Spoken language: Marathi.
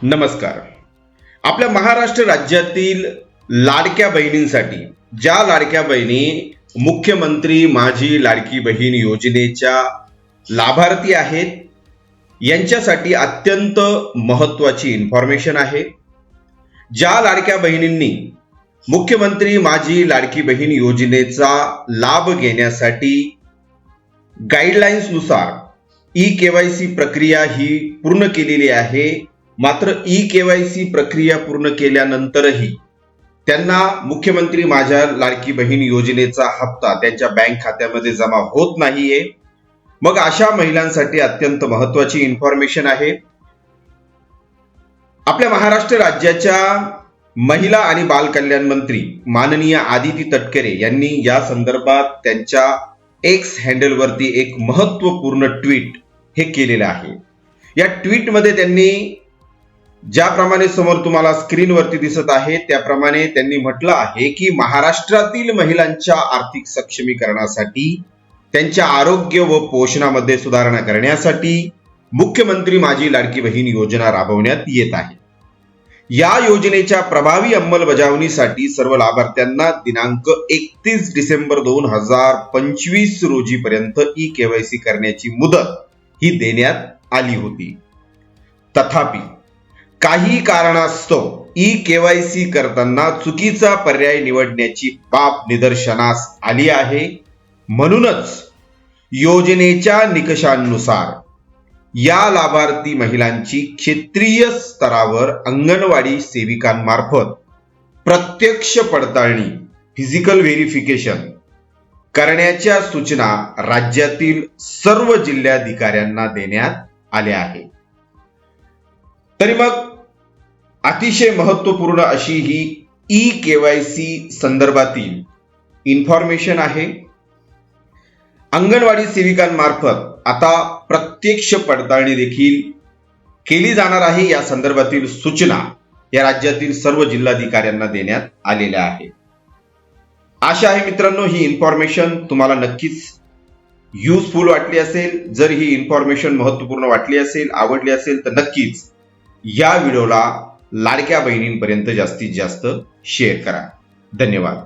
नमस्कार. आपल्या महाराष्ट्र राज्यातील लाडक्या बहिणींसाठी ज्या लाडक्या बहिणी मुख्यमंत्री माझी लाडकी बहीण योजनेच्या लाभार्थी आहेत, यांच्यासाठी अत्यंत महत्त्वाची इन्फॉर्मेशन आहे. ज्या लाडक्या बहिणींनी मुख्यमंत्री माझी लाडकी बहीण योजनेचा लाभ घेण्यासाठी गाईडलाईन्स नुसार ई-केवायसी प्रक्रिया ही पूर्ण केलेली आहे, मात्र ई-केवायसी प्रक्रिया पूर्ण केल्यानंतरही त्यांना मुख्यमंत्री माझ्या लाडकी बहीण योजनेचा हप्ता त्यांच्या बँक खात्यामध्ये जमा होत नाहीये. मग अशा महिलांसाठी अत्यंत महत्त्वाची इन्फॉर्मेशन आहे. आपल्या महाराष्ट्र राज्याच्या महिला आणि बाल कल्याण मंत्री माननीय आदिती तटकरे यांनी या संदर्भात त्यांच्या एक्स हँडलवरती एक महत्त्वपूर्ण ट्विट हे केलेलं आहे. या ट्विटमध्ये त्यांनी ज्याप्रमाणे समोर तुम्हाला स्क्रीनवरती दिसत आहे त्याप्रमाणे त्यांनी म्हटलं आहे की महाराष्ट्रातील महिलांच्या आर्थिक सक्षमीकरणासाठी, त्यांच्या आरोग्य व पोषणामध्ये सुधारणा करण्यासाठी मुख्यमंत्री माझी लाडकी बहीण योजना राबवण्यात येत आहे. या योजनेच्या प्रभावी अंमलबजावणीसाठी सर्व लाभार्थ्यांना दिनांक 31 डिसेंबर 2025 रोजीपर्यंत ई-केवायसी करण्याची मुदत ही देण्यात आली होती. तथापि काही कारणास्तव ई-केवायसी करताना चुकीचा पर्याय निवडण्याची बाब निदर्शनास आली आहे. म्हणूनच योजनेच्या निकषांनुसार या लाभार्थी महिलांची क्षेत्रीय स्तरावर अंगणवाडी सेविकांमार्फत प्रत्यक्ष पडताळणी फिजिकल व्हेरिफिकेशन करण्याच्या सूचना राज्यातील सर्व जिल्हाधिकाऱ्यांना देण्यात आल्या आहेत. तरी मग अतिशय महत्त्वपूर्ण अशी ही ई-केवायसी संदर्भातील इन्फॉर्मेशन आहे. अंगणवाडी सेविकांमार्फत आता प्रत्यक्ष पडताळणी देखील केली जाणार आहे. या संदर्भातील सूचना या राज्यातील सर्व जिल्हाधिकाऱ्यांना देण्यात आलेल्या आहेत. आशा आहे मित्रांनो ही इन्फॉर्मेशन तुम्हाला नक्कीच युजफुल वाटली असेल. जर ही इन्फॉर्मेशन महत्त्वपूर्ण वाटली असेल, आवडली असेल तर नक्कीच या व्हिडिओला लाडक्या बहिणींपर्यंत जास्तीत जास्त शेअर करा. धन्यवाद.